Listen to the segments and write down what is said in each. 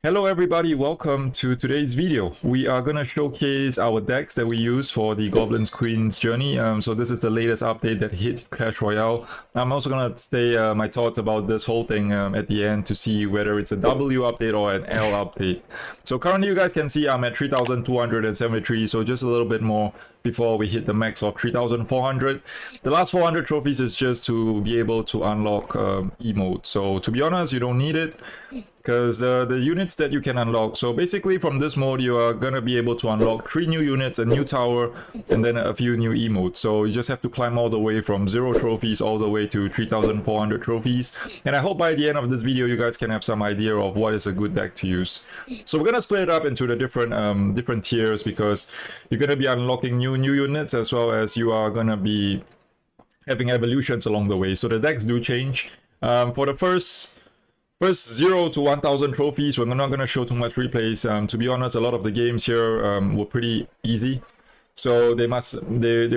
Hello everybody, welcome to today's video. We are going to showcase our decks that we use for the Goblins Queens journey. So this is the latest update that hit Clash Royale. I'm also going to say my thoughts about this whole thing at the end to see whether it's a W update or an L update. So currently you guys can see I'm at 3,273, so just a little bit more before we hit the max of 3,400. The last 400 trophies is just to be able to unlock emote. So to be honest, you don't need it, because the units that you can unlock, so basically from this mode you are gonna be able to unlock 3 new units, a new tower, and then a few new emotes. So you just have to climb all the way from 0 trophies all the way to 3,400 trophies. And I hope by the end of this video you guys can have some idea of what is a good deck to use. So we're gonna split it up into the different tiers, because you're gonna be unlocking new units, as well as you are gonna be having evolutions along the way. So the decks do change. For the first 0 to 1,000 trophies, we're not going to show too much replays. To be honest, a lot of the games here were pretty easy, so they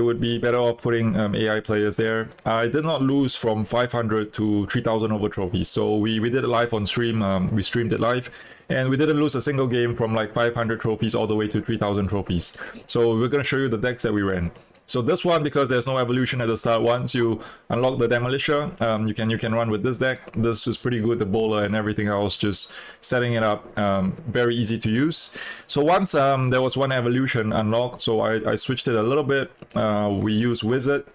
would be better off putting AI players there. I did not lose from 500 to 3,000 over trophies, so we did it live on stream. We streamed it live, and we didn't lose a single game from like 500 trophies all the way to 3,000 trophies. So we're going to show you the decks that we ran. So this one, because there's no evolution at the start, once you unlock the Demolisher, you can run with this deck. This is pretty good, the bowler and everything else, just setting it up, very easy to use. So once there was one evolution unlocked, so I switched it a little bit. We use Wizard,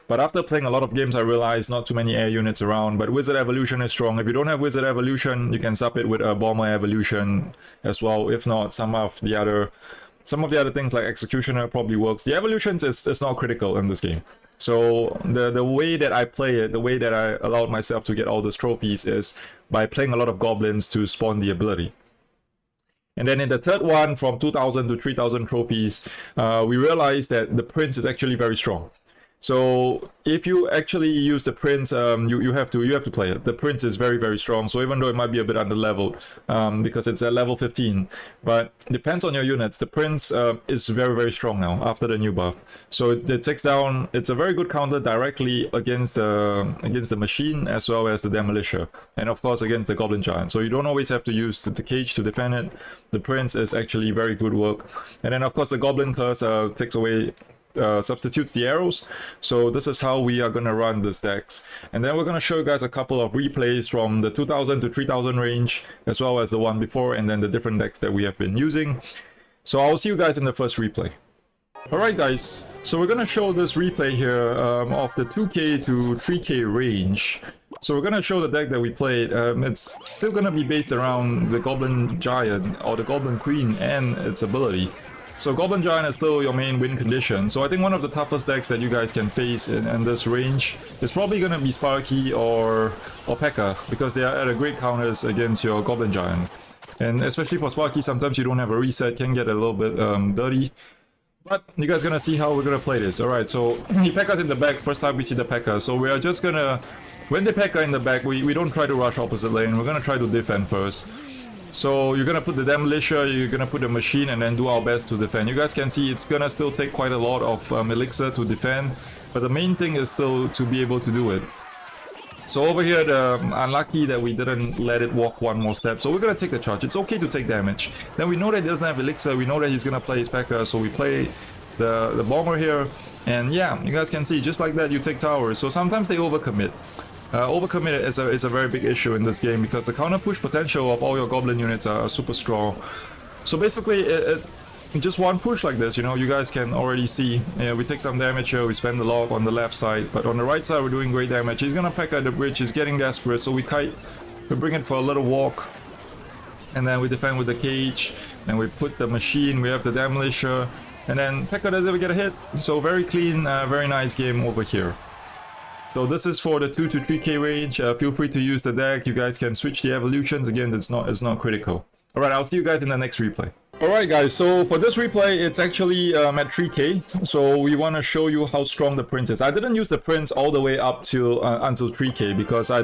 but after playing a lot of games I realized not too many air units around, but Wizard Evolution is strong. If you don't have Wizard Evolution, you can sub it with a Bomber Evolution as well. If not, some of the other things like Executioner probably works. The evolutions is not critical in this game. So the way that I play it, the way that I allowed myself to get all those trophies, is by playing a lot of goblins to spawn the ability. And then in the third one, from 2,000 to 3,000 trophies, we realized that the Prince is actually very strong. So if you actually use the Prince, you have to play it. The Prince is very, very strong. So even though it might be a bit under leveled, because it's at level 15, but depends on your units. The Prince is very, very strong now after the new buff. So it takes down. It's a very good counter directly against the machine, as well as the Demolisher, and of course against the Goblin Giant. So you don't always have to use the cage to defend it. The Prince is actually very good work. And then of course the Goblin Curse takes away. Substitutes the arrows. So this is how we are going to run this decks, and then we're going to show you guys a couple of replays from the 2,000 to 3,000 range, as well as the one before, and then the different decks that we have been using. So I'll see you guys in the first replay. Alright guys, so we're going to show this replay here of the 2k to 3k range. So we're going to show the deck that we played. It's still going to be based around the Goblin Giant or the Goblin Queen and its ability. So Goblin Giant is still your main win condition. So I think one of the toughest decks that you guys can face in this range is probably going to be Sparky or P.E.K.K.A, because they are at a great counters against your Goblin Giant. And especially for Sparky, sometimes you don't have a reset, can get a little bit dirty. But you guys gonna see how we're gonna play this. Alright, so P.E.K.K.A in the back, first time we see the P.E.K.K.A. So we are just gonna, when the P.E.K.K.A in the back, we don't try to rush opposite lane, we're gonna try to defend first. So you're gonna put the Demolisher, you're gonna put the machine, and then do our best to defend. You guys can see it's gonna still take quite a lot of elixir to defend, but the main thing is still to be able to do it. So over here, unlucky that we didn't let it walk one more step. So we're gonna take the charge. It's okay to take damage. Then we know that he doesn't have elixir. We know that he's gonna play his P.E.K.K.A, so we play the bomber here. And yeah, you guys can see just like that you take towers. So sometimes they overcommit. Overcommitted is a very big issue in this game, because the counter push potential of all your goblin units are super strong. So basically, just one push like this, you know, you guys can already see. We take some damage here, we spend a lot on the left side, but on the right side we're doing great damage. He's gonna P.E.K.K.A the bridge, he's getting desperate, so we kite, we bring it for a little walk, and then we defend with the cage, and we put the machine, we have the Demolisher, and then P.E.K.K.A doesn't ever get a hit. So very clean, very nice game over here. So this is for the 2 to 3k range. Feel free to use the deck. You guys can switch the evolutions. Again, it's not critical. Alright, I'll see you guys in the next replay. Alright guys, so for this replay, it's actually at 3k. So we want to show you how strong the Prince is. I didn't use the Prince all the way up till until 3k, because I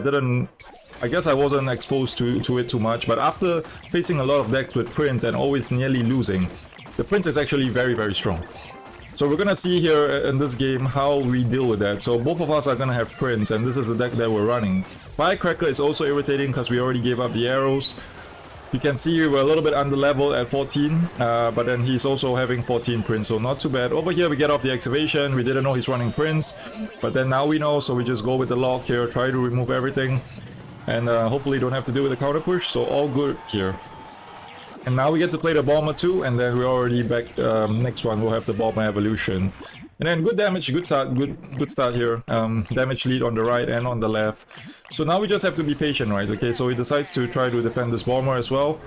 guess I wasn't exposed to it too much. But after facing a lot of decks with Prince and always nearly losing, the Prince is actually very, very strong. So we're gonna see here in this game how we deal with that. So both of us are gonna have Prince, and this is the deck that we're running. Firecracker is also irritating because we already gave up the arrows. You can see we're a little bit under level at 14, but then he's also having 14 prints, so not too bad. Over here we get off the excavation. We didn't know he's running prints, but then now we know, so we just go with the lock here, try to remove everything, and hopefully don't have to deal with the counter push, so all good here. And now we get to play the bomber too, and then we're already back. Next one we'll have the bomber evolution. And then good damage, good start, good start here. Damage lead on the right and on the left. So now we just have to be patient, right? Okay, so he decides to try to defend this bomber as well.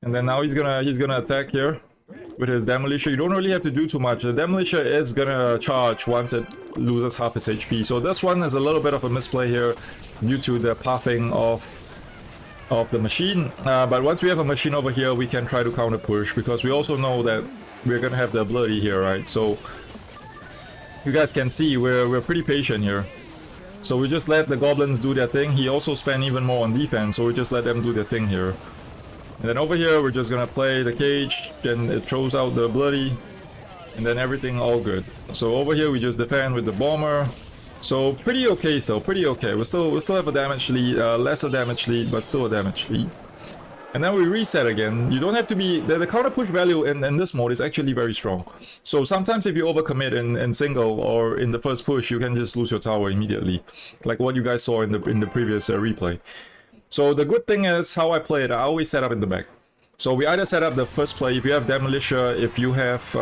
And then now he's gonna attack here with his demolisher. You don't really have to do too much. The demolisher is gonna charge once it loses half its HP. So this one is a little bit of a misplay here due to the pathing of the machine. But once we have a machine over here, we can try to counter push, because we also know that we're gonna have the ability here, right? So you guys can see we're pretty patient here. So we just let the goblins do their thing. He also spent even more on defense, so we just let them do their thing here. And then over here we're just gonna play the cage, then it throws out the ability, and then everything all good. So over here we just defend with the bomber. So pretty okay still, pretty okay. We still have a damage lead, lesser damage lead, but still a damage lead. And then we reset again. You don't have to be... The counter push value in this mode is actually very strong. So sometimes if you overcommit in single or in the first push, you can just lose your tower immediately. Like what you guys saw in the previous replay. So the good thing is how I play it, I always set up in the back. So we either set up the first play, if you have Demolisher, if you have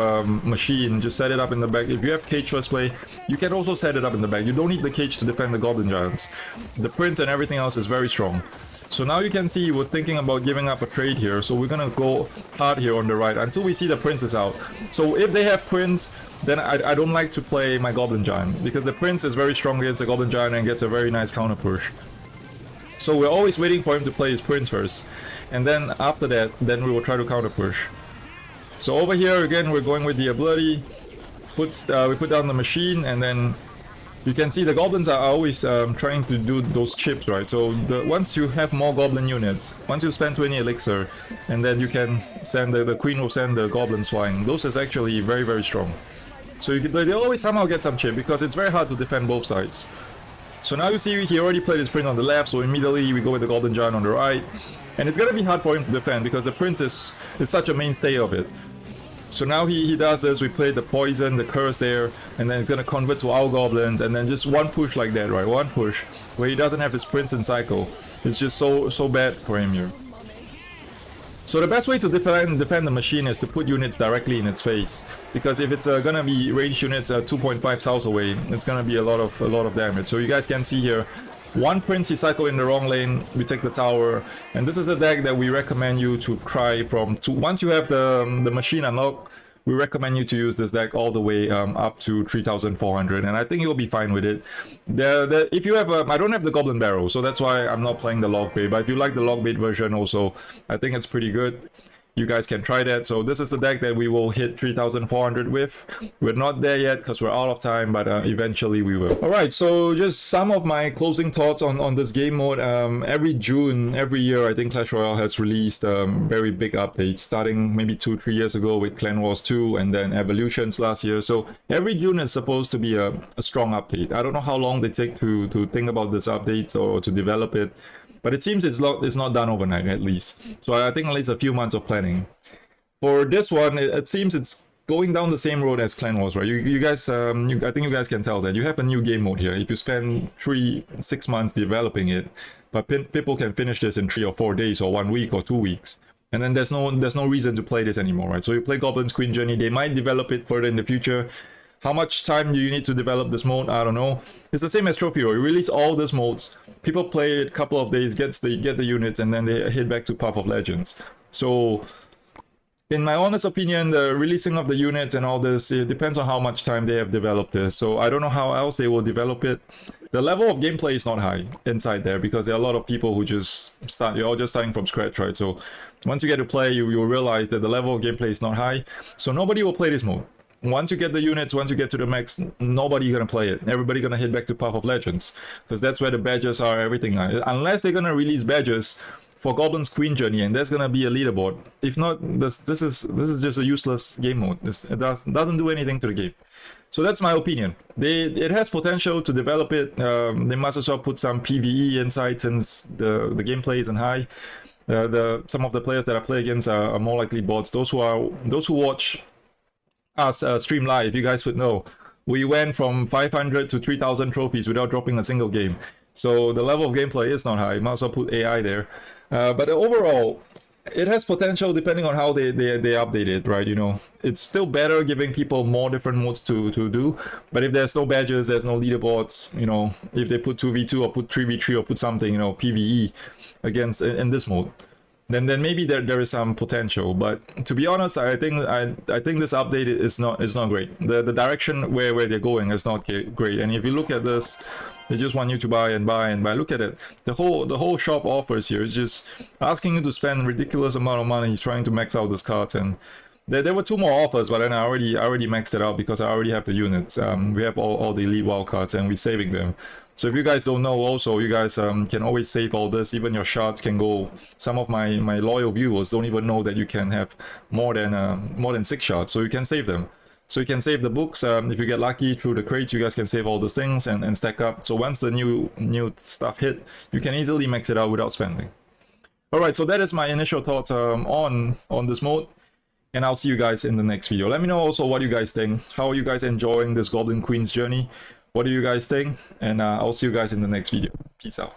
Machine, just set it up in the back. If you have Cage first play, you can also set it up in the back. You don't need the Cage to defend the Goblin Giants. The Prince and everything else is very strong. So now you can see we're thinking about giving up a trade here. So we're gonna go hard here on the right until we see the Prince is out. So if they have Prince, then I don't like to play my Goblin Giant, because the Prince is very strong against the Goblin Giant and gets a very nice counter push. So we're always waiting for him to play his Prince first. And then after that, then we will try to counter push. So over here again, we're going with the ability. We put down the machine, and then you can see the goblins are always trying to do those chips, right? So once you have more goblin units, once you spend 20 elixir, and then you can send the queen will send the goblins flying. Those is actually very, very strong. So they always somehow get some chip, because it's very hard to defend both sides. So now you see he already played his prince on the left, so immediately we go with the Goblin Giant on the right. And it's gonna be hard for him to defend, because the prince is such a mainstay of it. So now he does this, we play the poison, the curse there, and then it's gonna convert to our goblins, and then just one push like that, right? One push, where he doesn't have his prince in cycle. It's just so bad for him here. So the best way to defend the machine is to put units directly in its face, because if it's gonna be ranged units 2.5 south away, it's gonna be a lot of damage. So you guys can see here, one prince he cycle in the wrong lane, we take the tower, and this is the deck that we recommend you to try from. Once you have the machine unlocked, we recommend you to use this deck all the way up to 3400, and I think you'll be fine with it. If you have I don't have the Goblin Barrow, so that's why I'm not playing the log bait, but if you like the log bait version also, I think it's pretty good. You guys can try that. So this is the deck that we will hit 3400 with. We're not there yet because we're out of time, but eventually we will. Alright, so just some of my closing thoughts on this game mode. Every June, every year, I think Clash Royale has released very big updates, starting maybe 2-3 years ago with Clan Wars 2 and then Evolutions last year. So every June is supposed to be a strong update. I don't know how long they take to think about this update or to develop it. But it seems it's not done overnight, at least. So I think at least a few months of planning. For this one, it seems it's going down the same road as Clan Wars, right? You guys, I think you guys can tell that you have a new game mode here. If you spend 3-6 months developing it, but people can finish this in 3 or 4 days, or 1 week, or 2 weeks. And then there's no reason to play this anymore, right? So you play Goblin's Queen Journey. They might develop it further in the future. How much time do you need to develop this mode? I don't know. It's the same as Trophy Roll. You release all these modes. People play it a couple of days, get the units, and then they head back to Path of Legends. So, in my honest opinion, the releasing of the units and all this, it depends on how much time they have developed this. So I don't know how else they will develop it. The level of gameplay is not high inside there, because there are a lot of people who just start, you're all just starting from scratch, right? So once you get to play, you will realize that the level of gameplay is not high. So nobody will play this mode. Once you get the units, once you get to the max, nobody's gonna play it. Everybody gonna head back to Path of Legends, because that's where the badges are, everything are. Unless they're gonna release badges for Goblin's Queen Journey, and there's gonna be a leaderboard. If not, this is just a useless game mode. It doesn't do anything to the game. So that's my opinion. It has potential to develop it. They must as well put some PvE inside, since the gameplay isn't high. Some of the players that I play against are more likely bots. Those who watch us stream live, you guys would know. We went from 500 to 3,000 trophies without dropping a single game. So the level of gameplay is not high. Might as well put AI there. But overall, it has potential depending on how they update it, right? You know, it's still better giving people more different modes to do. But if there's no badges, there's no leaderboards, you know, if they put 2v2 or put 3v3 or put something, you know, PvE against in this mode, then maybe there is some potential. But to be honest, I think this update is not great. The direction where they're going is not great. And if you look at this, they just want you to buy and buy and buy. Look at it. The whole shop offers here is just asking you to spend ridiculous amount of money trying to max out this card. And there were 2 more offers, but then I already maxed it out because I already have the units. We have all the elite wild cards and we're saving them. So if you guys don't know, also you guys can always save all this. Even your shards can go. Some of my loyal viewers don't even know that you can have more than 6 shards, so you can save them. So you can save the books. If you get lucky through the crates, you guys can save all those things and stack up. So once the new stuff hit, you can easily max it out without spending. All right, so that is my initial thoughts on this mode. And I'll see you guys in the next video. Let me know also what you guys think. How are you guys enjoying this Goblin Queen's journey? What do you guys think? And I'll see you guys in the next video. Peace out.